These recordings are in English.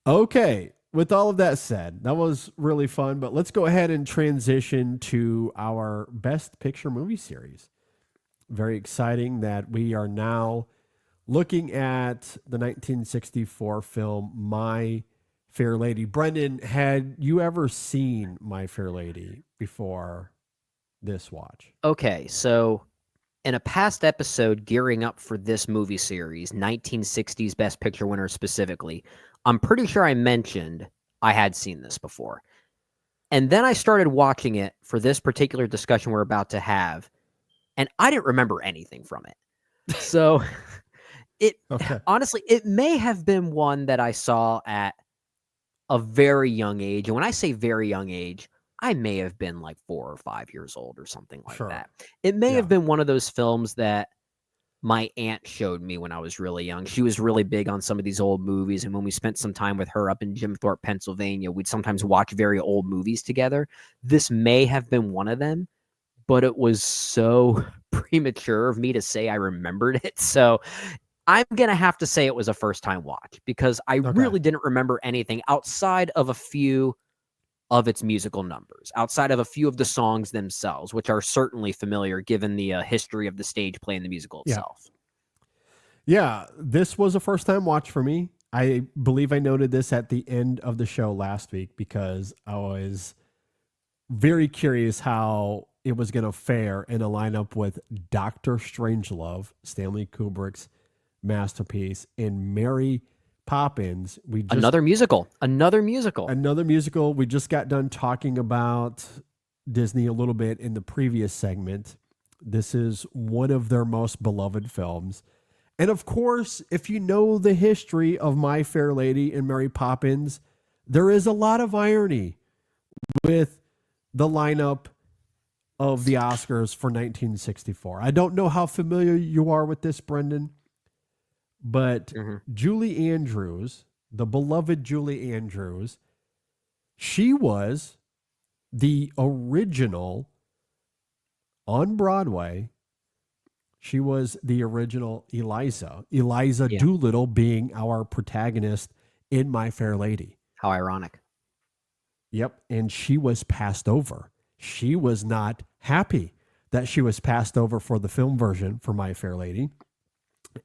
Okay. With all of that said, that was really fun, but let's go ahead and transition to our best picture movie series. Very exciting that we are now looking at the 1964 film My Fair Lady. Brendan, had you ever seen My Fair Lady before this watch? Okay, so in a past episode gearing up for this movie series, 1960s Best Picture winner specifically, I'm pretty sure I mentioned I had seen this before. And then I started watching it for this particular discussion we're about to have, and I didn't remember anything from it. So it Okay. honestly, it may have been one that I saw at a very young age. And when I say very young age, I may have been like 4 or 5 years old or something like Sure. that. It may have Yeah. been one of those films that my aunt showed me when I was really young. She was really big on some of these old movies. And when we spent some time with her up in Jim Thorpe, Pennsylvania, we'd sometimes watch very old movies together. This may have been one of them, but it was so premature of me to say I remembered it. So I'm going to have to say it was a first time watch because I Okay. really didn't remember anything outside of a few of its musical numbers, outside of a few of the songs themselves, which are certainly familiar given the history of the stage play and the musical Yeah. itself. Yeah. This was a first time watch for me. I believe I noted this at the end of the show last week because I was very curious how it was going to fare in a lineup with Doctor Strangelove, Stanley Kubrick's masterpiece, and Mary Poppins. Another musical. Another musical. We just got done talking about Disney a little bit in the previous segment. This is one of their most beloved films. And of course, if you know the history of My Fair Lady and Mary Poppins, there is a lot of irony with the lineup of the Oscars for 1964. I don't know how familiar you are with this, Brendan, but Mhm. Julie Andrews, the beloved Julie Andrews, she was the original on Broadway. She was the original Eliza Yeah. Doolittle being our protagonist in My Fair Lady. How ironic. Yep. And she was passed over. She was not happy that she was passed over for the film version for My Fair Lady.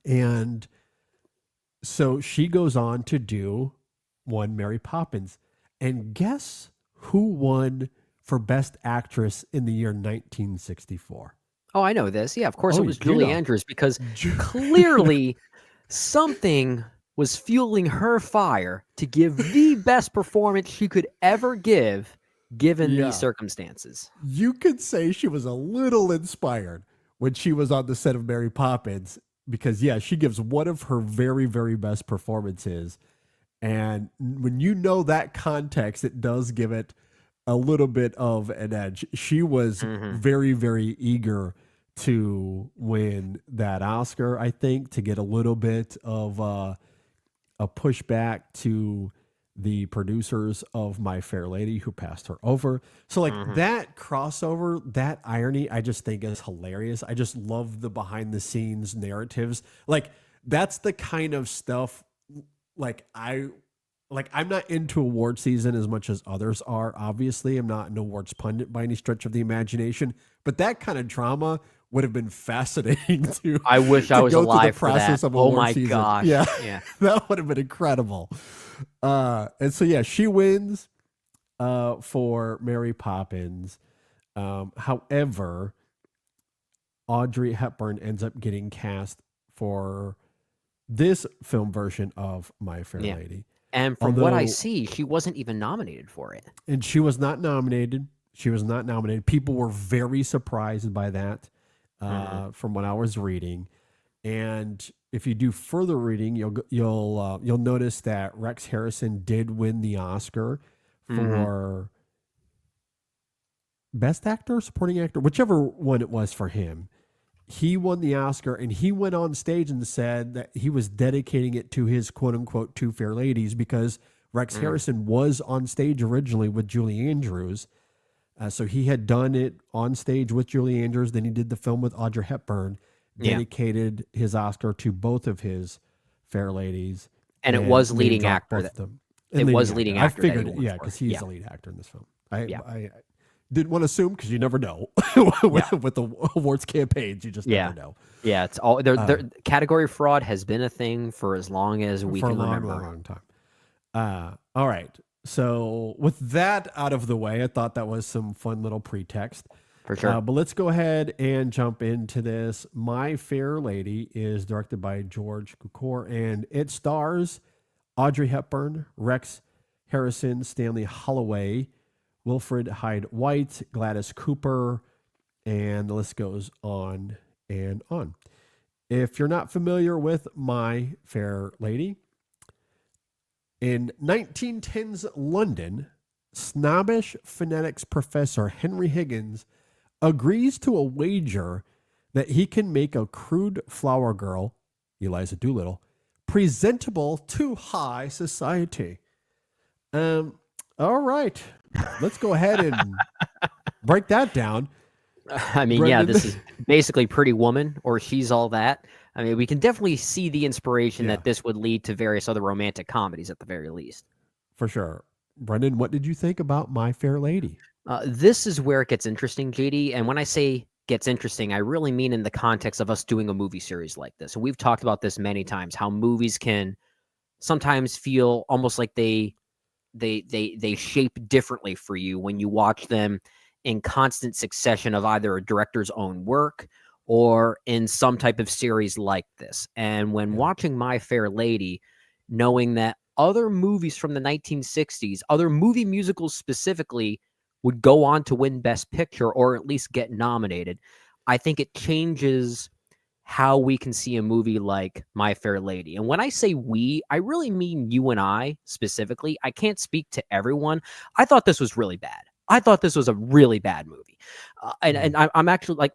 And so she goes on to do one Mary Poppins. And guess who won for Best Actress in the year 1964? Oh, I know this. Yeah, of course Oh, it was you Julie know. Andrews because clearly something was fueling her fire to give the best performance she could ever give given these Yeah. circumstances. You could say she was a little inspired when she was on the set of Mary Poppins because, yeah, she gives one of her very, very best performances. And when you know that context, it does give it a little bit of an edge. She was Mhm. very, very eager to win that Oscar, I think, to get a little bit of a pushback to the producers of My Fair Lady who passed her over. So like Mhm. that crossover, that irony, I just think is hilarious. I just love the behind the scenes narratives. Like that's the kind of stuff like I'm not into award season as much as others are. Obviously, I'm not an awards pundit by any stretch of the imagination, but that kind of drama would have been fascinating I wish I to was go through the alive for that. process of Oh award my season. Yeah, gosh. Yeah. that would have been incredible. And so yeah, she wins for Mary Poppins. However, Audrey Hepburn ends up getting cast for this film version of My Fair Yeah. Lady. And from what I Although, see, she wasn't even nominated for it. and she was not nominated. She was not nominated. People were very surprised by that, Mhm. from what I was reading. And if you do further reading, you'll notice that Rex Harrison did win the Oscar Mhm. for Best Actor, Supporting Actor, whichever one it was for him. He won the Oscar and he went on stage and said that he was dedicating it to his quote unquote two fair ladies because Rex Mhm. Harrison was on stage originally with Julie Andrews. So he had done it on stage with Julie Andrews. Then he did the film with Audrey Hepburn, Yeah. dedicated his Oscar to both of his fair ladies, And it and was name leading dropped actor both that of them. It leading was actor. leading I actor that he figured, won yeah, for. because he's Yeah, the lead actor in this film. I, yeah, I didn't want to assume because you never know yeah, with the awards campaigns. You just yeah, never know. yeah. It's all Uh, category fraud has been a thing for as long as we for a can long, long, remember. long time. All right. So with that out of the way, I thought that was some fun little pretext. For sure. But let's go ahead and jump into this. My Fair Lady is directed by George Cukor, and it stars Audrey Hepburn, Rex Harrison, Stanley Holloway, Wilfred Hyde White, Gladys Cooper, and the list goes on and on. If you're not familiar with My Fair Lady, in 1910's London, snobbish phonetics professor Henry Higgins agrees to a wager that he can make a crude flower girl, Eliza Doolittle, presentable to high society. All right. Let's go ahead and break that down. I mean, yeah, Brendan. this is basically Pretty Woman, or She's All That. I mean, we can definitely see the inspiration Yeah, that this would lead to various other romantic comedies at the very least. for sure. Brendan, what did you think about My Fair Lady? This is where it gets interesting, JD. And when I say gets interesting, I really mean in the context of us doing a movie series like this. And we've talked about this many times, how movies can sometimes feel almost like they shape differently for you when you watch them in constant succession of either a director's own work or in some type of series like this. And when Yeah. watching My Fair Lady, knowing that other movies from the 1960s, other movie musicals specifically, would go on to win Best Picture or at least get nominated, I think it changes how we can see a movie like My Fair Lady. And when I say we, I really mean you and I specifically. I can't speak to everyone. I thought this was really bad. I thought this was a really bad movie. I'm actually like,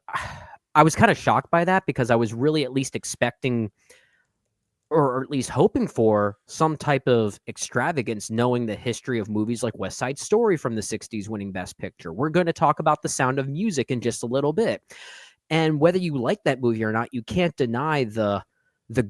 I was kind of shocked by that because I was really at least expecting or at least hoping for some type of extravagance, knowing the history of movies like West Side Story from the 60s winning Best Picture. We're going to talk about The Sound of Music in just a little bit. And whether you like that movie or not, you can't deny the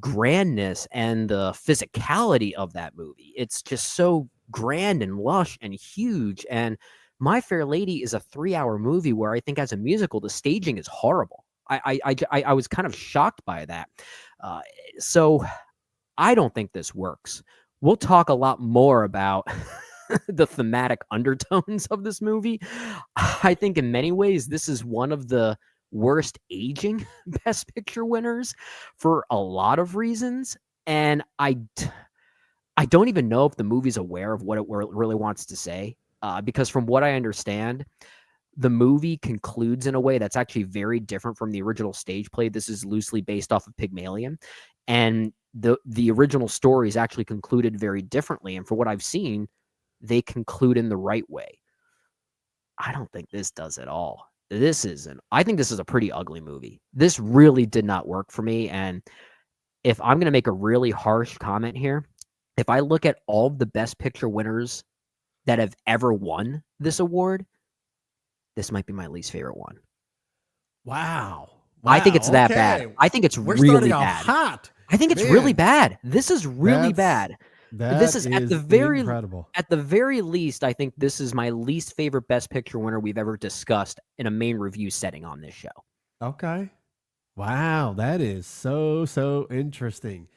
grandness and the physicality of that movie. It's just so grand and lush and huge. And My Fair Lady is a 3-hour movie where I think as a musical, the staging is horrible. I was kind of shocked by that. So I don't think this works. We'll talk a lot more about the thematic undertones of this movie. I think in many ways, this is one of the worst aging Best Picture winners for a lot of reasons. And I don't even know if the movie's aware of what it really wants to say. Because from what I understand, the movie concludes in a way that's actually very different from the original stage play. This is loosely based off of Pygmalion, and the original story is actually concluded very differently. And for what I've seen, they conclude in the right way. I don't think this does at all. I think this is a pretty ugly movie. This really did not work for me. And if I'm going to make a really harsh comment here, if I look at all the Best Picture winners that have ever won this award, this might be my least favorite one. Wow. I think it's that bad. Okay. I think it's We're really starting off bad. hot. I think it's really bad. This is really bad. This That is is incredible. at the very least, I think this is my least favorite Best Picture winner we've ever discussed in a main review setting on this show. Okay. Wow, that is so interesting.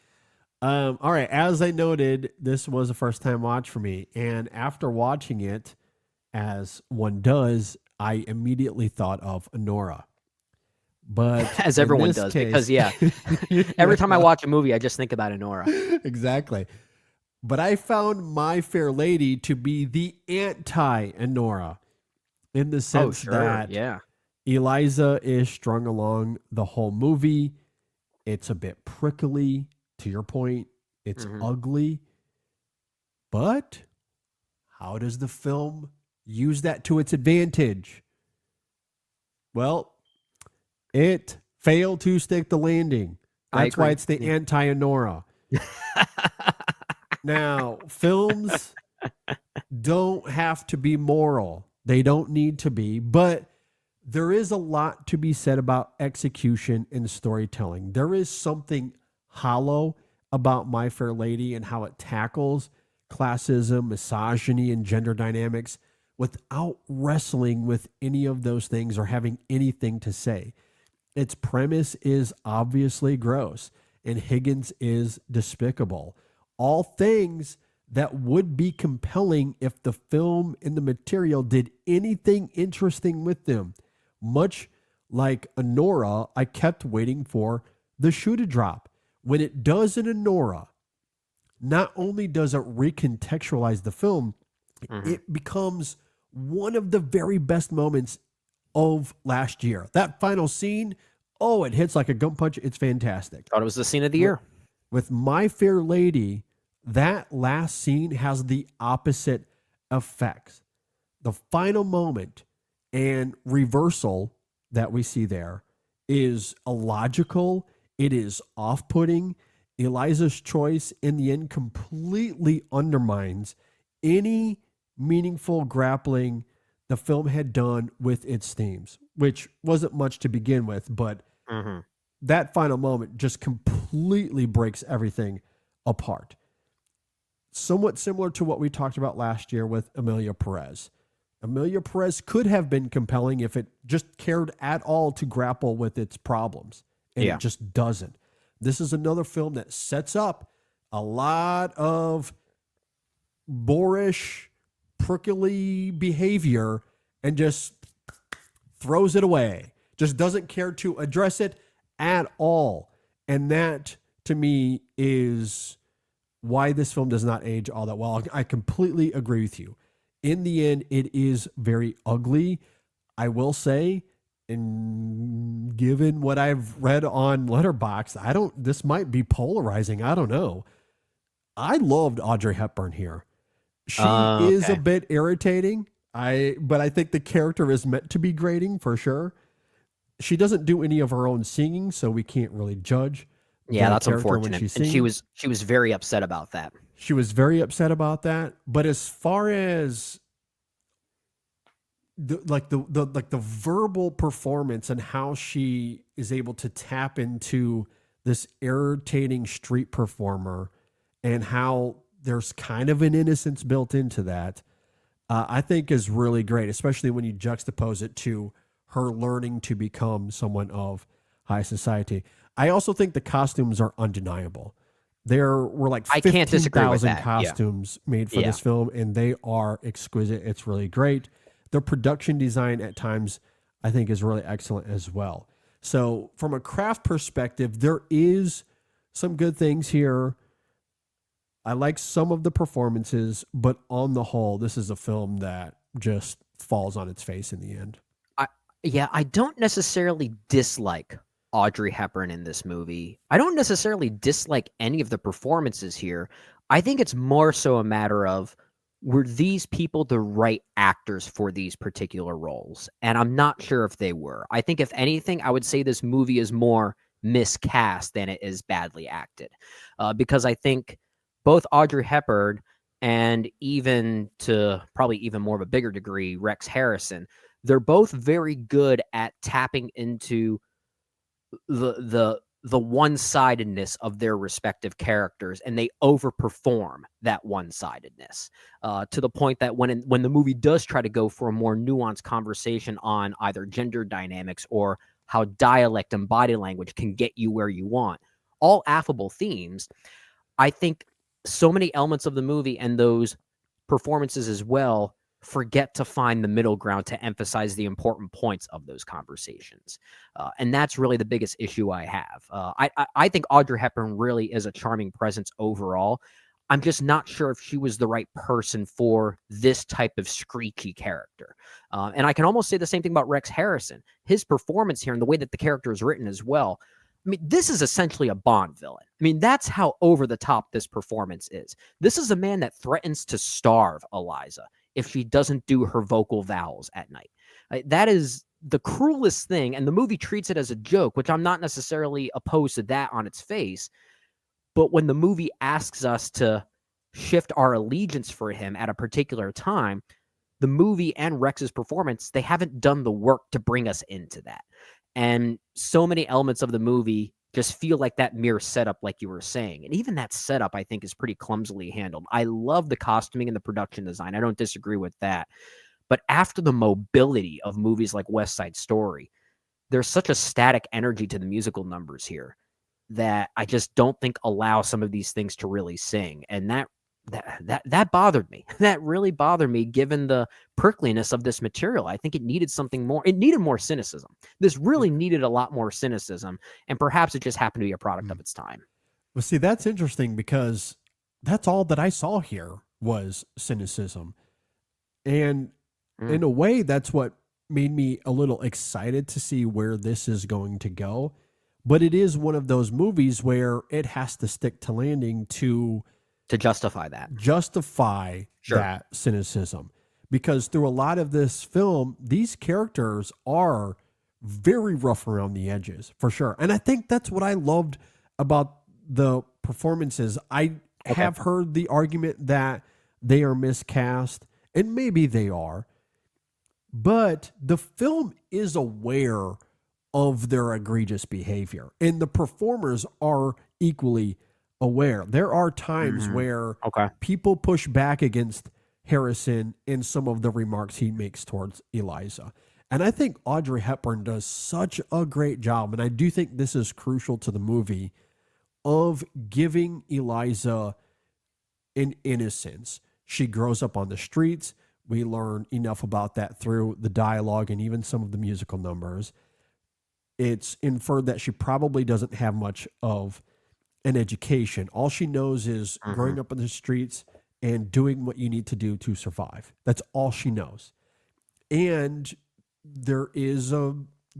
All right, as I noted, this was a first time watch for me, and after watching it, as one does, I immediately thought of Honora. But As in everyone this does, case, because every time I watch a movie, I just think about Honora. exactly. But I found My Fair Lady to be the anti Honora in the Oh, sense sure. that Yeah. Eliza is strung along the whole movie. It's a bit prickly, to your point. It's ugly. But how does the film use that to its advantage? Well, it failed to stick the landing. I That's why agree. it's the anti-Honora. Now, films don't have to be moral. They don't need to be, but there is a lot to be said about execution and storytelling. There is something hollow about My Fair Lady and how it tackles classism, misogyny, and gender dynamics without wrestling with any of those things or having anything to say. Its premise is obviously gross, and Higgins is despicable. All things that would be compelling if the film and the material did anything interesting with them. Much like Anora, I kept waiting for the shoe to drop. When it does in Anora, not only does it recontextualize the film, Mhm. it becomes one of the very best moments of last year. That final scene, oh, it hits like a gun punch. It's fantastic. Thought it was the scene of the With, year. with My Fair Lady, that last scene has the opposite effects. The final moment and reversal that we see there is illogical. It is off putting. Eliza's choice in the end completely undermines any meaningful grappling the film had done with its themes, which wasn't much to begin with, but Mhm. that final moment just completely breaks everything apart. Somewhat similar to what we talked about last year with Amelia Perez. Amelia Perez could have been compelling if it just cared at all to grapple with its problems, and it Yeah. just doesn't. This is another film that sets up a lot of boorish, prickly behavior and just throws it away, just doesn't care to address it at all. And that, to me, is why this film does not age all that well. I completely agree with you. In the end, it is very ugly. I will say, and given what I've read on Letterboxd, this might be polarizing. I don't know. I loved Audrey Hepburn here. She is a Okay. bit irritating. But I think the character is meant to be grating for sure. She doesn't do any of her own singing, so we can't really judge Yeah, the that's character when unfortunate. she's And she singing. was she was very upset about that. She was very upset about that. But as far as the verbal performance and how she is able to tap into this irritating street performer and how there's kind of an innocence built into that, I think is really great, especially when you juxtapose it to her learning to become someone of high society. I also think the costumes are undeniable. There were like I can't disagree with 15,000 that. Yeah. costumes made for Yeah. this film, and they are exquisite. It's really great. The production design at times, I think, is really excellent as well. So, from a craft perspective, there is some good things here. I like some of the performances, but on the whole, this is a film that just falls on its face in the end. I yeah, I don't necessarily dislike Audrey Hepburn in this movie. I don't necessarily dislike any of the performances here. I think it's more so a matter of were these people the right actors for these particular roles? And I'm not sure if they were. I think if anything, I would say this movie is more miscast than it is badly acted. Because I think both Audrey Hepburn and even to probably even more of a bigger degree, Rex Harrison, they're both very good at tapping into the one-sidedness of their respective characters, and they overperform that one-sidedness to the point that when the movie does try to go for a more nuanced conversation on either gender dynamics or how dialect and body language can get you where you want, all affable themes, I think so many elements of the movie and those performances as well forget to find the middle ground to emphasize the important points of those conversations. And that's really the biggest issue I have. I think Audrey Hepburn really is a charming presence overall. I'm just not sure if she was the right person for this type of screechy character. And I can almost say the same thing about Rex Harrison. His performance here and the way that the character is written as well. I mean, this is essentially a Bond villain. I mean, that's how over the top this performance is. This is a man that threatens to starve Eliza if she doesn't do her vocal vowels at night. That is the cruelest thing, and the movie treats it as a joke, which I'm not necessarily opposed to that on its face. But when the movie asks us to shift our allegiance for him at a particular time, the movie and Rex's performance, they haven't done the work to bring us into that. And so many elements of the movie just feel like that mirror setup, like you were saying. And even that setup, I think, is pretty clumsily handled. I love the costuming and the production design. I don't disagree with that. But after the mobility of movies like West Side Story, there's such a static energy to the musical numbers here that I just don't think allow some of these things to really sing. And that bothered me. That really bothered me given the prickliness of this material. I think it needed something more. It needed more cynicism. This really needed a lot more cynicism, and perhaps it just happened to be a product of its time. Well, see, that's interesting because that's all that I saw here was cynicism. And in a way, that's what made me a little excited to see where this is going to go. But it is one of those movies where it has to stick to landing to justify that. Justify that cynicism. Because through a lot of this film, these characters are very rough around the edges, for sure. And I think that's what I loved about the performances. I have heard the argument that they are miscast, and maybe they are. But the film is aware of their egregious behavior, and the performers are equally aware. There are times where people push back against Harrison in some of the remarks he makes towards Eliza. And I think Audrey Hepburn does such a great job, and I do think this is crucial to the movie, of giving Eliza an innocence. She grows up on the streets. We learn enough about that through the dialogue and even some of the musical numbers. It's inferred that she probably doesn't have much of an education. All she knows is growing up in the streets and doing what you need to do to survive. That's all she knows. And there is a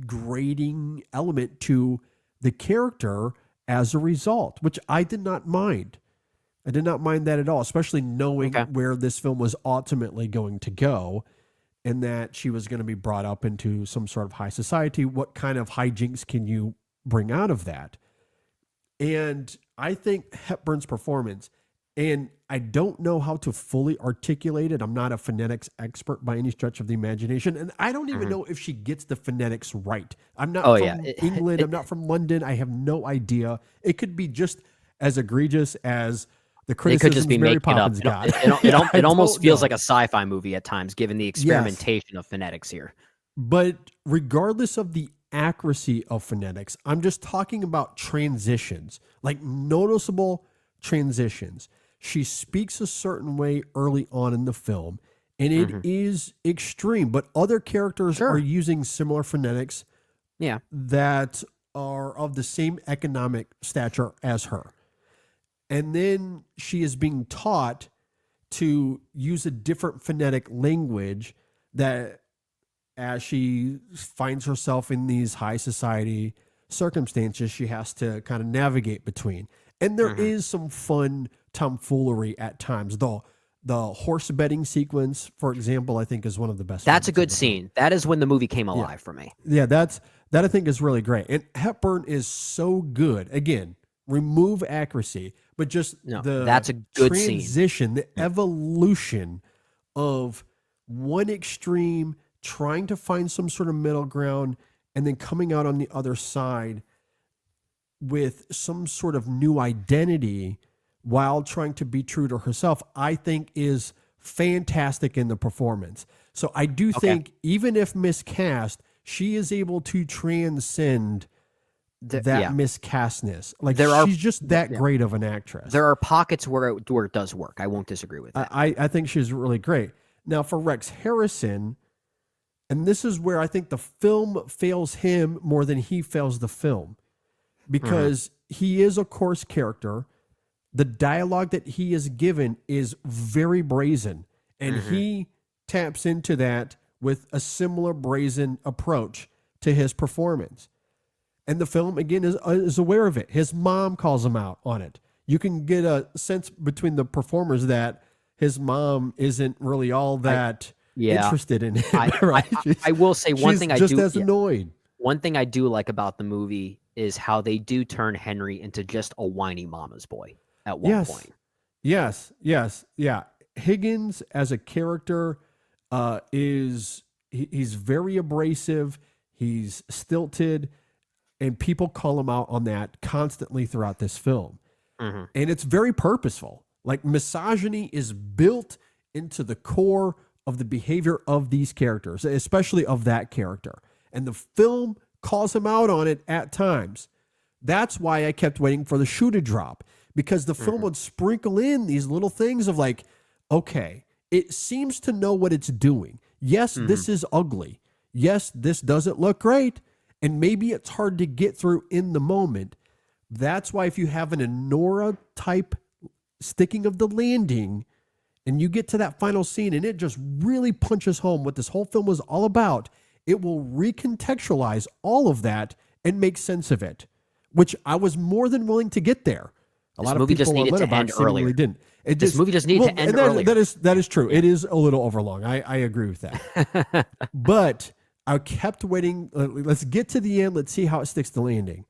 grading element to the character as a result, which I did not mind. I did not mind that at all, especially knowing where this film was ultimately going to go, and that she was going to be brought up into some sort of high society. What kind of hijinks can you bring out of that? And I think Hepburn's performance, and I don't know how to fully articulate it. I'm not a phonetics expert by any stretch of the imagination. And I don't even know if she gets the phonetics right. I'm not from England. I'm not from London. I have no idea. It could be just as egregious as the criticisms Mary Poppins got. It almost feels like a sci-fi movie at times, given the experimentation of phonetics here. But regardless of the accuracy of phonetics, I'm just talking about transitions, like noticeable transitions. She speaks a certain way early on in the film, and it is extreme, but other characters are using similar phonetics that are of the same economic stature as her. And then she is being taught to use a different phonetic language that, as she finds herself in these high society circumstances, she has to kind of navigate between. And there is some fun tomfoolery at times. The horse betting sequence, for example, I think is one of the best. That's a good scene. That is when the movie came alive for me. Yeah, that I think is really great. And Hepburn is so good. Again, remove accuracy, but just that's a good transition, the evolution of one extreme, trying to find some sort of middle ground, and then coming out on the other side with some sort of new identity while trying to be true to herself, I think is fantastic in the performance. So I do think, even if miscast, she is able to transcend that miscastness. Like, she's just that great of an actress. There are pockets where it does work. I won't disagree with that. I think she's really great. Now, for Rex Harrison, and this is where I think the film fails him more than he fails the film, because he is a coarse character. The dialogue that he is given is very brazen, and he taps into that with a similar brazen approach to his performance. And the film, again, is aware of it. His mom calls him out on it. You can get a sense between the performers that his mom isn't really all that interested in him. I will say one thing just as annoyed. One thing I do like about the movie is how they do turn Henry into just a whiny mama's boy at one point. Yes. Yeah. Higgins as a character he's very abrasive. He's stilted. And people call him out on that constantly throughout this film. Hmm. And it's very purposeful. Like misogyny is built into the core of the behavior of these characters, especially of that character. And the film calls him out on it at times. That's why I kept waiting for the shoe to drop, because the film Hmm. would sprinkle in these little things of like, okay, it seems to know what it's doing. Yes, Hmm. this is ugly. Yes, this doesn't look great. And maybe it's hard to get through in the moment. That's why if you have an Enora type sticking of the landing and you get to that final scene and it just really punches home what this whole film was all about, it will recontextualize all of that and make sense of it, which I was more than willing to get there. A This lot of movie just people on needed to end Letterboxd seemingly earlier. didn't. It This movie just needed to end and earlier. that is true. Yeah. It is a little overlong. I agree with that. But I kept waiting. Let's get to the end. Let's see how it sticks the landing.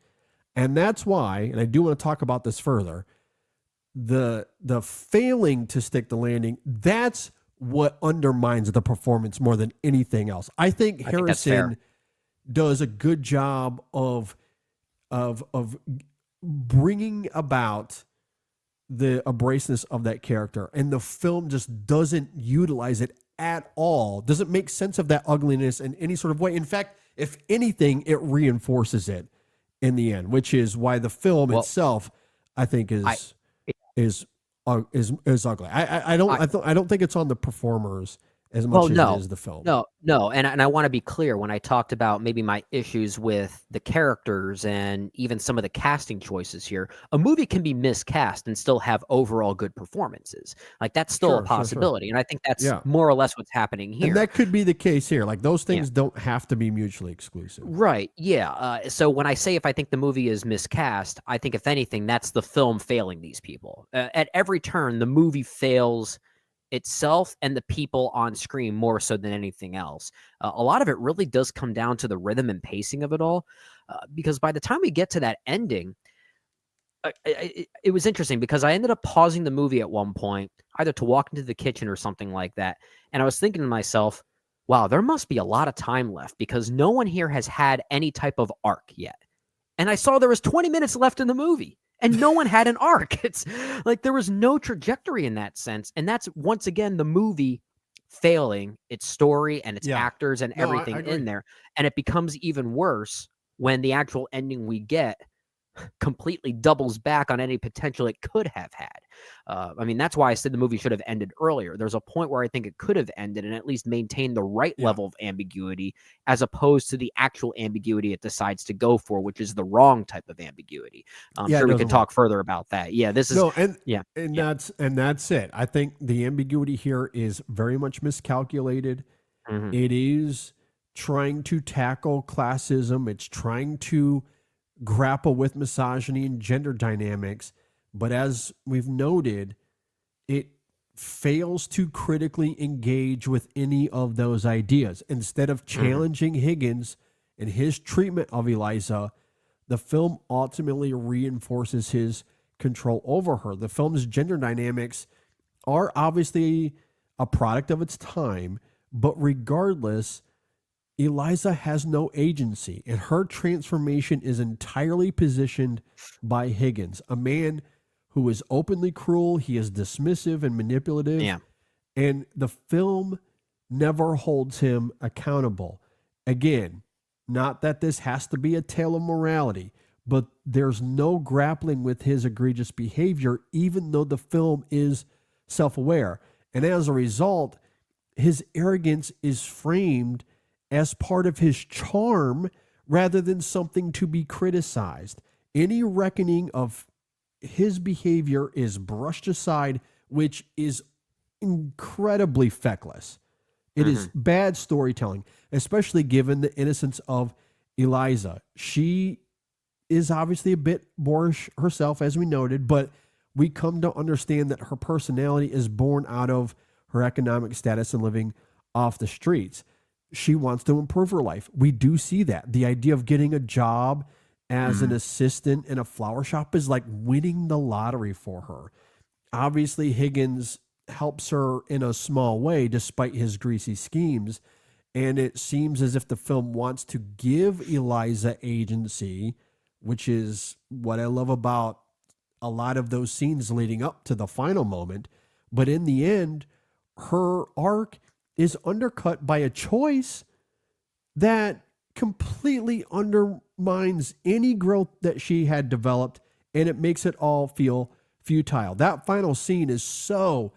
And that's why, and I do want to talk about this further, the failing to stick the landing, that's what undermines the performance more than anything else. I think I think that's fair. Harrison does a good job of bringing about the abrasiveness of that character, and the film just doesn't utilize it at all. Doesn't make sense of that ugliness in any sort of way. In fact, if anything, it reinforces it in the end, which is why the film Well, itself, I think, I is ugly. I don't think it's on the performers as Well, much as it is the film. no, and I want to be clear when I talked about maybe my issues with the characters and even some of the casting choices here. A movie can be miscast and still have overall good performances. Like that's still a Sure, sure, sure. possibility, and I think that's Yeah. more or less what's happening And here. that could be the case here. Like those Yeah. things don't have to be mutually exclusive. Right. Yeah. So when I say if I think the movie is miscast, I think if anything, that's the film failing these people. At every turn, the movie fails itself and the people on screen more so than anything else. A lot of it really does come down to the rhythm and pacing of it all, because by the time we get to that ending, it was interesting because I ended up pausing the movie at one point, either to walk into the kitchen or something like that, and I was thinking to myself, "Wow, there must be a lot of time left because no one here has had any type of arc yet." And I saw there was 20 minutes left in the movie and no one had an arc. It's like there was no trajectory in that sense. And that's once again the movie failing its story and its Yeah. actors and No, I everything agree. in there. And it becomes even worse when the actual ending we get completely doubles back on any potential it could have had. I mean, that's why I said the movie should have ended earlier. There's a point where I think it could have ended and at least maintained the right Yeah. level of ambiguity as opposed to the actual ambiguity it decides to go for, which is the wrong type of ambiguity. I'm Yeah, it sure we doesn't could talk further about that. Yeah, this is, No, yeah, and yeah. that's it. I think the ambiguity here is very much miscalculated. Mhm. It is trying to tackle classism. It's trying to grapple with misogyny and gender dynamics, but as we've noted, it fails to critically engage with any of those ideas. Instead of Mhm. challenging Higgins and his treatment of Eliza, the film ultimately reinforces his control over her. The film's gender dynamics are obviously a product of its time, but regardless, Eliza has no agency, and her transformation is entirely positioned by Higgins, a man who is openly cruel, he is dismissive and manipulative, Yeah. and the film never holds him accountable. Again, not that this has to be a tale of morality, but there's no grappling with his egregious behavior, even though the film is self aware. And as a result, his arrogance is framed as part of his charm rather than something to be criticized. Any reckoning of his behavior is brushed aside, which is incredibly feckless. It is Mhm. bad storytelling, especially given the innocence of Eliza. She is obviously a bit boorish herself, as we noted, but we come to understand that her personality is born out of her economic status and living off the streets. She wants to improve her life. We do see that. The idea of getting a job as an Mhm. assistant in a flower shop is like winning the lottery for her. Obviously, Higgins helps her in a small way despite his greasy schemes. And it seems as if the film wants to give Eliza agency, which is what I love about a lot of those scenes leading up to the final moment. But in the end, her arc is undercut by a choice that completely undermines any growth that she had developed, and it makes it all feel futile. That final scene is so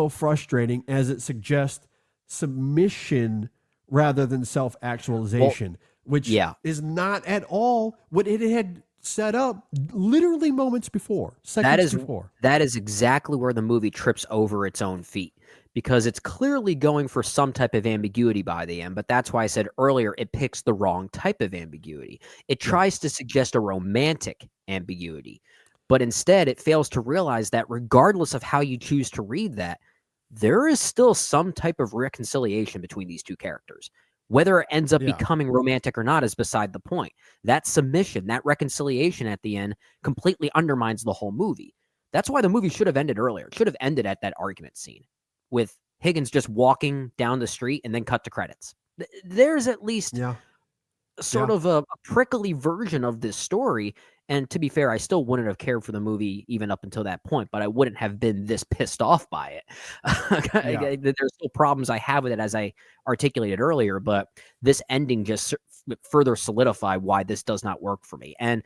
frustrating, as it suggests submission rather than self Well, actualization, which yeah, is not at all what it had set up literally moments before, that seconds is before. that is exactly where the movie trips over its own feet because it's clearly going for some type of ambiguity by the end, but that's why I said earlier it picks the wrong type of ambiguity. It Yeah. tries to suggest a romantic ambiguity, but instead it fails to realize that regardless of how you choose to read that, there is still some type of reconciliation between these two characters. Whether it ends up Yeah. becoming romantic or not is beside the point. That submission, that reconciliation at the end completely undermines the whole movie. That's why the movie should have ended earlier. It should have ended at that argument scene with Higgins just walking down the street and then cut to credits. There's at least Yeah. sort Yeah. of a prickly version of this story. And to be fair, I still wouldn't have cared for the movie even up until that point, but I wouldn't have been this pissed off by Yeah. it. There's still problems I have with it, as I articulated earlier, but this ending just further solidified why this does not work for me. And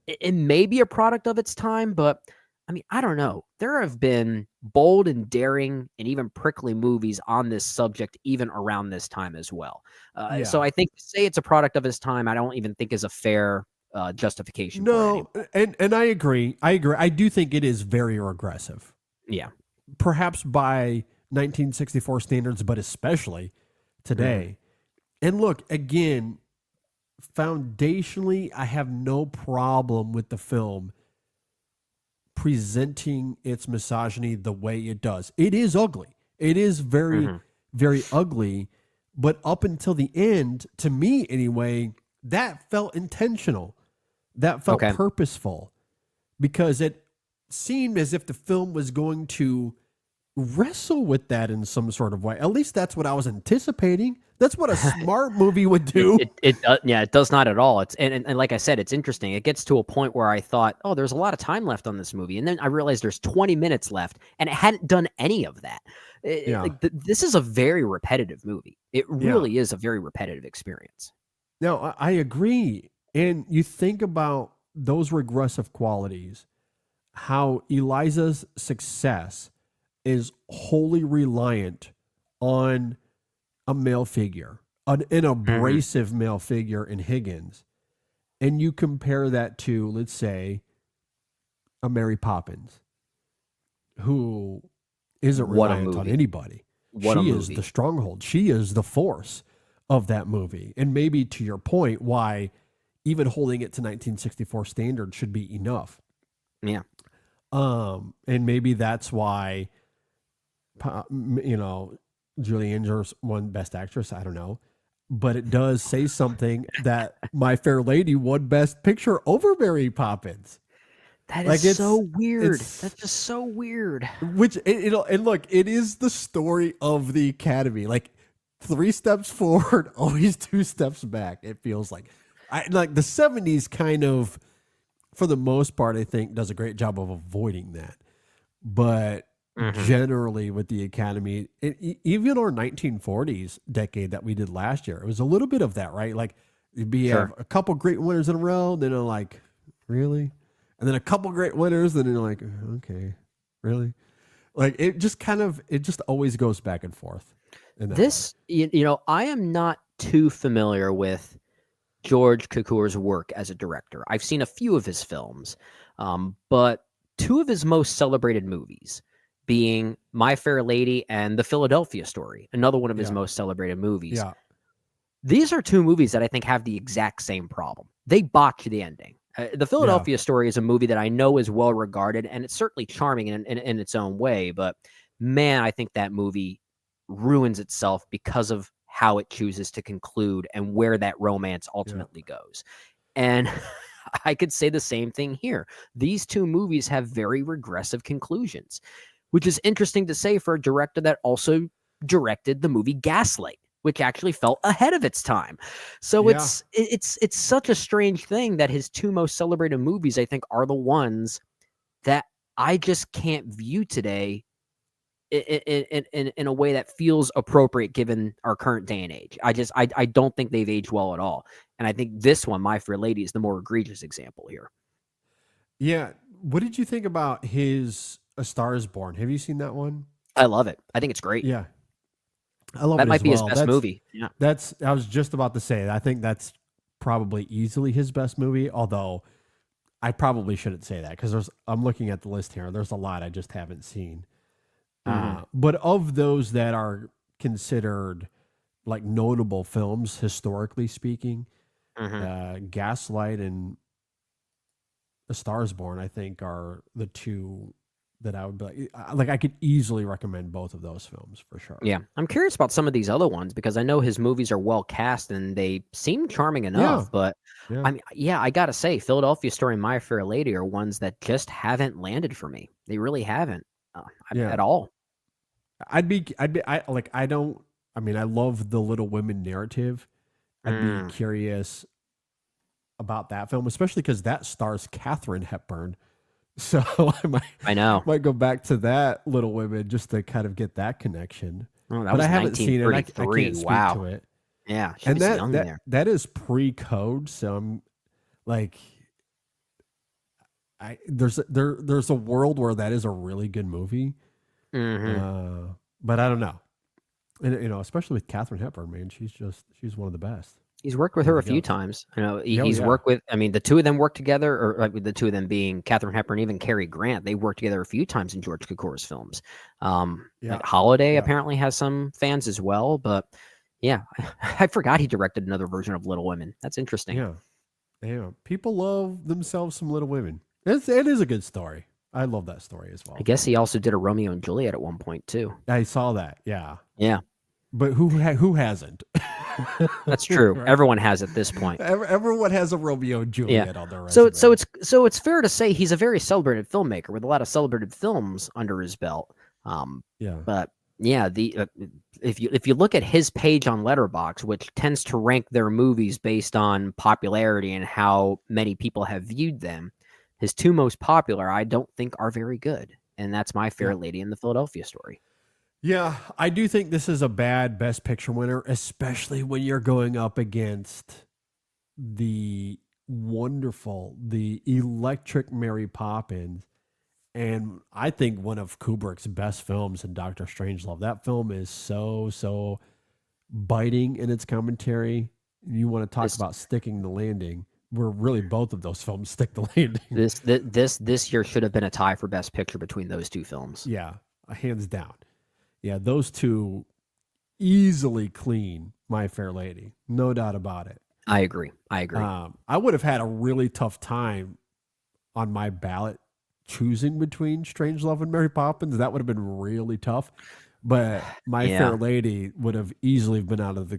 it may be a product of its time, but I mean, I don't know. There have been bold and daring and even prickly movies on this subject, even around this time as well. So Yeah. I think to say it's a product of its time, I don't even think is a fair justification for it No, anymore. and I agree. I agree. I do think it is very regressive. Yeah. Perhaps by 1964 standards, but especially Hmm. today. And look, again, foundationally, I have no problem with the film presenting its misogyny the way it does. It is ugly. It is very, Hmm. very ugly. But up until the end, to me anyway, that felt intentional. That felt Okay. purposeful because it seemed as if the film was going to wrestle with that in some sort of way. At least that's what I was anticipating. That's what a smart movie would do. It does, yeah, it does not at all. It's and like I said, it's interesting. It gets to a point where I thought, oh, there's a lot of time left on this movie, and then I realized there's 20 minutes left, and it hadn't done any of that. Yeah. This is a very repetitive movie. It Yeah. really is a very repetitive experience. Now, I agree. And you think about those regressive qualities, how Eliza's success is wholly reliant on a male figure, an Hmm. abrasive male figure in Higgins. And you compare that to, let's say, a Mary Poppins, who isn't What a reliant on movie! anybody. What a She is the movie! stronghold. She is the force of that movie. And maybe to your point, why even holding it to 1964 standards should be enough. Yeah, And maybe that's why, you know, Julie Andrews won Best Actress. I don't know. But it does say something that My Fair Lady won Best Picture over Mary Poppins. that is Like so weird. That's it's just so weird. which and look, it is the story of the Academy. Like 3 steps forward, always 2 steps back. It feels like, I like the '70s kind of, for the most part, I think does a great job of avoiding that. But Hmm. generally, with the Academy, even our 1940s decade that we did last year, it was a little bit of that, right? Like you have Sure. a couple great winners in a row, then they're like, really, and then a couple great winners, then they're like, okay, really. Like it just kind of, it just always goes back and forth in that way. I am not too familiar with George Cukor's work as a director. I've seen a few of his films, but two of his most celebrated movies being My Fair Lady and The Philadelphia Story, another one of his Yeah. most celebrated movies. Yeah. These are two movies that I think have the exact same problem. They botch the ending. The Yeah. Philadelphia Story is a movie that I know is well regarded, and it's certainly charming in its own way. But man, I think that movie ruins itself because of how it chooses to conclude and where that romance Yeah. ultimately goes. And I could say the same thing here. These two movies have very regressive conclusions, which is interesting to say for a director that also directed the movie Gaslight, which actually felt ahead of its time. So Yeah. it's such a strange thing that his two most celebrated movies, I think, are the ones that I just can't view today in a way that feels appropriate given our current day and age. I don't think they've aged well at all. And I think this one, My Fair Lady, is the more egregious example here. Yeah. What did you think about his A Star Is Born? Have you seen that one? I love it. I think it's great. Yeah. I love That it might as be his well. best movie. Yeah. That's I was just about to say, I think that's probably easily his best movie, although I probably shouldn't say that because I'm looking at the list here. There's a lot I just haven't seen. Mm-hmm. But of those that are considered like notable films, historically speaking, Mm-hmm. Gaslight and A Star Is Born, I think, are the two that I would be like I could easily recommend both of those films for sure. Yeah. I'm curious about some of these other ones because I know his movies are well cast and they seem charming Yeah, enough. But yeah, I mean, yeah, I got to say, Philadelphia Story and My Fair Lady are ones that just haven't landed for me. They really haven't yeah. at all. I don't, I mean, I love the Little Women narrative. I'd be Mm, curious about that film, especially because that stars Katharine Hepburn. So I might, I know. might go back to that Little Women just to kind of get that connection. Oh, that But I was haven't seen it. I 1933. can't speak to Wow. it. Yeah, she And was young there. that is pre-code. So I'm like, there's a world where that is a really good movie. Mhm. Uh, but I don't know. And especially with Katharine Hepburn, man, she's one of the best. He's worked with her a Really few goes. times. You know, Yeah, oh, he's yeah. worked with I mean, the two of them worked together, or, like, the two of them being Katharine Hepburn, even Cary Grant, they worked together a few times in George Cukor's films. Yeah. Like, Holiday Yeah. apparently has some fans as well, but yeah, I forgot he directed another version of Little Women. That's interesting. Yeah. Yeah. People love themselves some Little Women. It is a good story. I love that story as I well. guess he also did a Romeo and Juliet at one point too. I saw that. Yeah. Yeah, But who hasn't? that's true. Right? Everyone has at this point. Everyone has a Romeo and Yeah. Juliet on their So so resume. it's so it's fair to say he's a very celebrated filmmaker with a lot of celebrated films under his belt. Um, Yeah. but yeah, the if you look at his page on Letterboxd, which tends to rank their movies based on popularity and how many people have viewed them, his two most popular I don't think are very good, and that's My Yeah. Fair Lady and The Philadelphia Story. Yeah. I do think this is a bad Best Picture winner, especially when you're going up against the the electric Mary Poppins, and I think one of Kubrick's best films in Doctor Strangelove. That film is so biting in its commentary. You want to talk This about sticking the landing, where really both of those films stick the landing. this year should have been a tie for Best Picture between those two films. Yeah, hands down. Yeah, those two easily clean My Fair Lady, no doubt about it. I agree. I agree. I would have had a really tough time on my ballot choosing between Strangelove and Mary Poppins. That would have been really tough. But My Fair Yeah. Lady would have easily been out of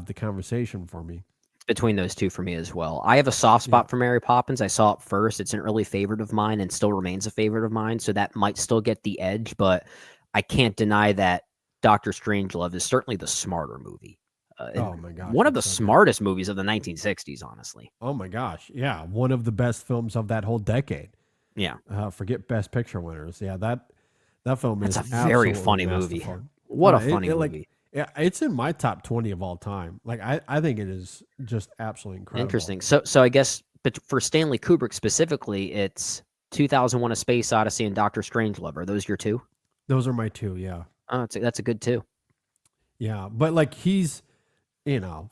the conversation for me. Between those two for me as well. I have a soft Yeah. spot for Mary Poppins. I saw it first. It's an early favorite of mine and still remains a favorite of mine. So that might still get the edge, but I can't deny that Doctor Strangelove is certainly the smarter movie. And Oh my gosh, one of the it's so good. smartest movies of the 1960s, honestly. Oh my gosh, yeah, one of the best films of that whole decade. Yeah. Forget Best Picture winners. Yeah, that film That's is a very absolutely funny movie. masterful. What a It, funny it like movie. yeah, it's in my top 20 of all time. Like I think it is just absolutely incredible. Interesting. So I guess but for Stanley Kubrick specifically, it's 2001: A Space Odyssey and Doctor Strangelove. Are those your two? Those are my two. Yeah, Oh, that's a good two. yeah. But like he's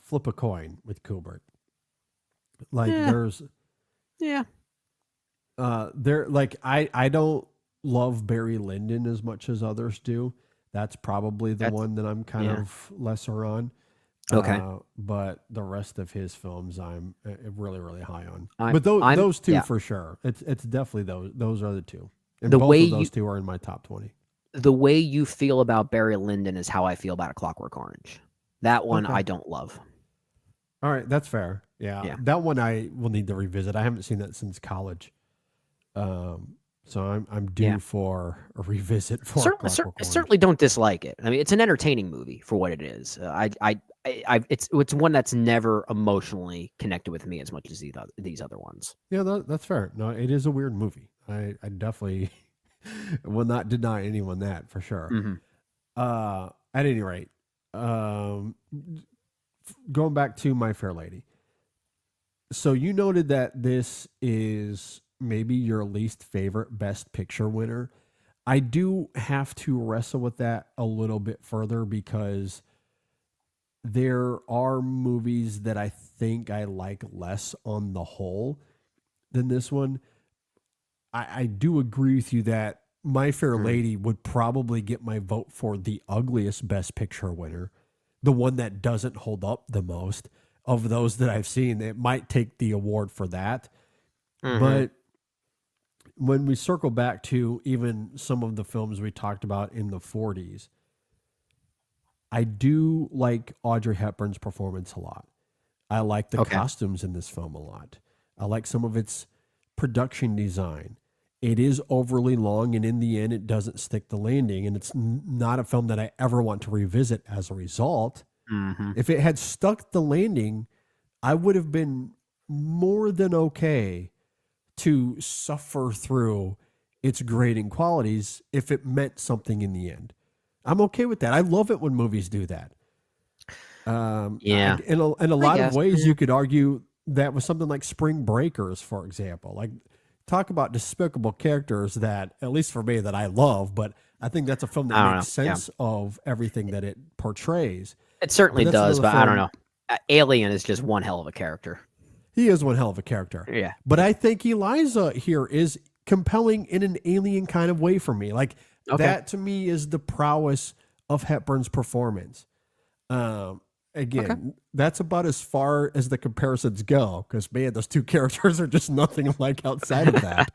flip a coin with Kubrick. Like Yeah, there's yeah. there like I don't love Barry Lyndon as much as others do. That's probably the That's one that I'm kind yeah. of lesser on. Okay. But the rest of his films I'm really really high on. I'm But those I'm those two yeah. for sure. It's definitely those are the two, and The way both of you those two are in my top 20. the way you feel about Barry Lyndon is how I feel about A Clockwork Orange. That one Okay, I don't love. all right, that's fair. Yeah, Yeah. that one I will need to revisit. I haven't seen that since college. So I'm Yeah. due for a revisit for Clockwork I Orange. certainly don't dislike it. I mean, it's an entertaining movie for what it is. it's one that's never emotionally connected with me as much as these other ones. Yeah, that's fair. No, it is a weird movie. I definitely will not deny anyone that for sure. Hmm. At any rate, um, going back to My Fair Lady. So you noted that this is maybe your least favorite Best Picture winner. I do have to wrestle with that a little bit further because there are movies that I think I like less on the whole than this one. I do agree with you that My Fair Hmm. Lady would probably get my vote for the ugliest Best Picture winner, the one that doesn't hold up the most of those that I've seen. It might take the award for that. Hmm. But when we circle back to even some of the films we talked about in the 40s, I do like Audrey Hepburn's performance a lot. I like the Okay. costumes in this film a lot. I like some of its production design. It is overly long, and in the end, it doesn't stick the landing. And it's not a film that I ever want to revisit as a result. Hmm. If it had stuck the landing, I would have been more than okay to suffer through its grading qualities if it meant something in the end. I'm okay with that. I love it when movies do that. Yeah, In a I lot of guess. ways, Yeah. you could argue that with something like Spring Breakers, for example. Like, talk about despicable characters that, at least for me, that I love, but I think that's a film that I don't makes know. Yeah, sense of everything that it portrays. it But certainly that's does, another but I don't film. know. Alien is just one hell of a character. He is one hell of a character. Yeah. But I think Eliza here is compelling in an alien kind of way for me. Like, Okay. that to me is the prowess of Hepburn's performance. Um, Okay. Again, that's about as far as the comparisons go because, man, those two characters are just nothing alike outside of that.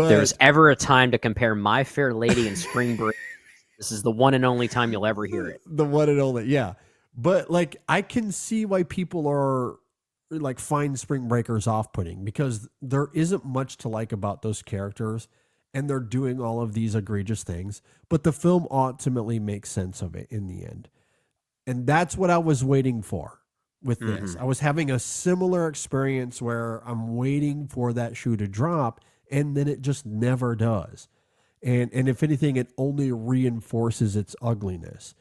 There's But ever a time to compare My Fair Lady and Spring Break, this is the one and only time you'll ever hear it. the one and only, yeah. But like, I can see why people are like find Spring Breakers off putting because there isn't much to like about those characters and they're doing all of these egregious things. But the film ultimately makes sense of it in the end. And that's what I was waiting for with this. Hmm. I was having a similar experience where I'm waiting for that shoe to drop and then it just never does. And if anything, it only reinforces its ugliness,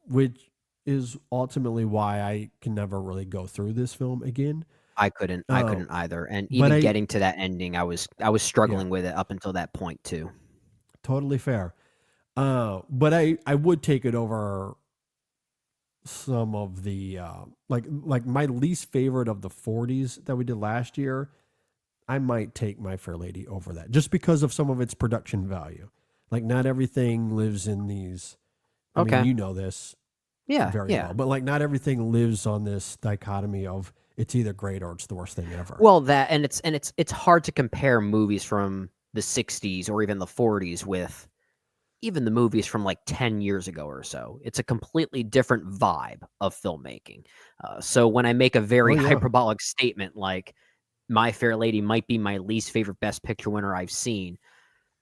which is ultimately why I can never really go through this film again. I Uh, couldn't either. And but even I, getting to that ending, I was yeah, struggling with it up until that point too. totally fair. But I would take it over some of the like my least favorite of the 40s that we did last year. I might take My Fair Lady over that just because of some of its production value. Like, not everything lives in these. I mean, Okay. you know this Yeah, very yeah. well, but like, not everything lives on this dichotomy of it's either great or it's the worst thing ever. Well, that and it's hard to compare movies from the 60s or even the 40s with even the movies from like 10 years ago or so. It's a completely different vibe of filmmaking. So when I make a Oh very yeah, hyperbolic statement like My Fair Lady might be my least favorite Best Picture winner I've seen,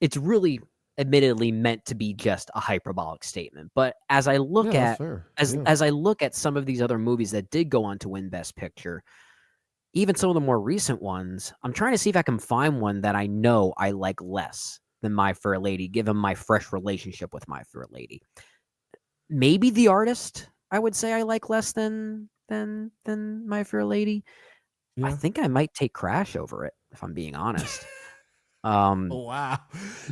it's really admittedly meant to be just a hyperbolic statement. But as I yeah, look that's at fair. as Yeah, as I look at some of these other movies that did go on to win Best Picture, even some of the more recent ones, I'm trying to see if I can find one that I know I like less than My Fair Lady, given my fresh relationship with My Fair Lady. Maybe The Artist, I would say I like less than My Fair Lady. I yeah. think I might take Crash over it, if I'm being honest. Oh wow,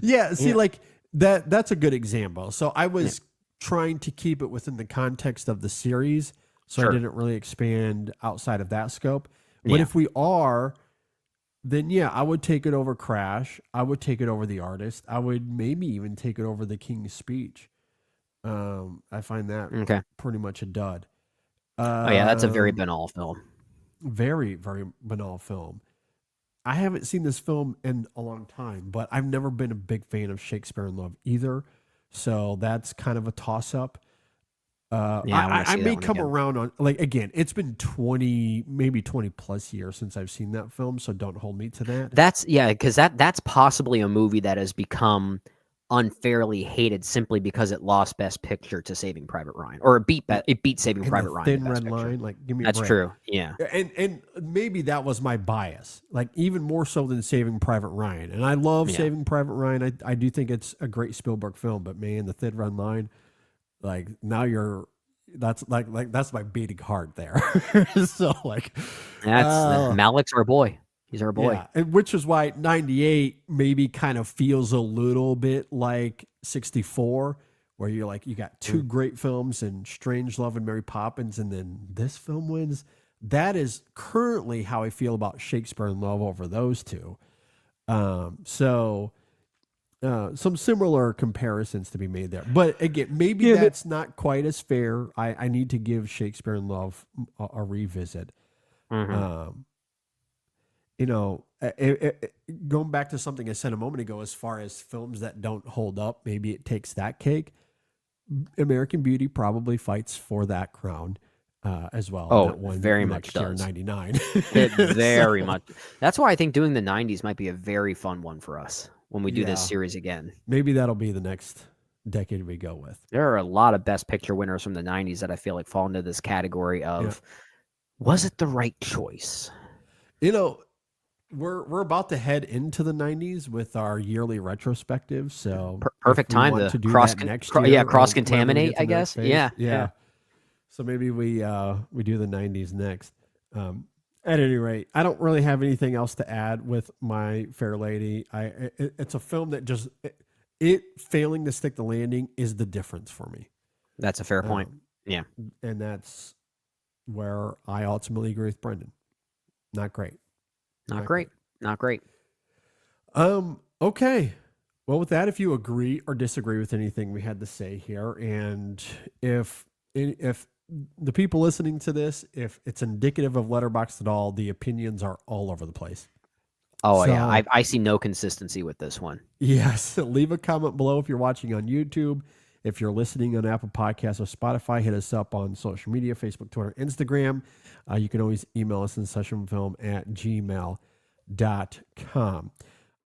yeah. See, Yeah, like that's a good example. So I yeah, was trying to keep it within the context of the series, so I sure. didn't really expand outside of that scope. But Yeah. if we are, then yeah, I would take it over Crash. I would take it over The Artist. I would maybe even take it over The King's Speech. I find that Okay. pretty much a dud. Oh, yeah, that's a very Um, banal film. Very, very banal film. I haven't seen this film in a long time, but I've never been a big fan of Shakespeare in Love either. So that's kind of a toss up. Yeah, I wanna I see that may one come again. around on, like, again, it's been 20, maybe 20 plus years since I've seen that film. So don't hold me to that. Because that's possibly a movie that has become unfairly hated simply because it lost Best Picture to Saving Private Ryan, or it beat Saving And the Private Ryan to Thin Best Red Picture. Line, like, give me a That's break. true. Yeah. And maybe that was my bias, like even more so than Saving Private Ryan. And I love Yeah. Saving Private Ryan. I do think it's a great Spielberg film, but man, the Thin Red Line, like now that's that's my beating heart there. So like, That's Malik's our boy. He's our boy. yeah, and which is why 98 maybe kind of feels a little bit like 64, where you're like, you got two great films in Strange Love and Mary Poppins, and then this film wins. That is currently how I feel about Shakespeare in Love over those two. So some similar comparisons to be made there. But again, maybe that's not quite as fair. I need to give Shakespeare in Love a revisit. Mm-hmm. You know, going back to something I said a moment ago, as far as films that don't hold up, maybe it takes that cake. American Beauty probably fights for that crown as well. Oh, That one very much next year, does. 99. It very So, much. That's why I think doing the 90s might be a very fun one for us when we do this yeah, series again. maybe that'll be the next decade we go with. There are a lot of Best Picture winners from the 90s that I feel like fall into this category Yeah. of, was it the right choice? You know, we're about to head into the 90s with our yearly retrospective. So Perfect if we time want to to do that next year, yeah, or cross whenever we contaminate, get to I the next guess. phase, Yeah. So maybe we do the 90s next. At any rate, I don't really have anything else to add with My Fair Lady. It's a film that just it failing to stick the landing is the difference for me. That's a fair point. Yeah. And that's where I ultimately agree with Brendan. Not great. Not great. Not great. Okay. Well, with that, if you agree or disagree with anything we had to say here, and if the people listening to this, if it's indicative of Letterboxd at all, the opinions are all over the place. Oh, So, yeah. I see no consistency with this one. yes, leave a comment below if you're watching on YouTube. If you're listening on Apple Podcasts or Spotify, hit us up on social media, Facebook, Twitter, Instagram. You can always email us in sessionfilm@gmail.com.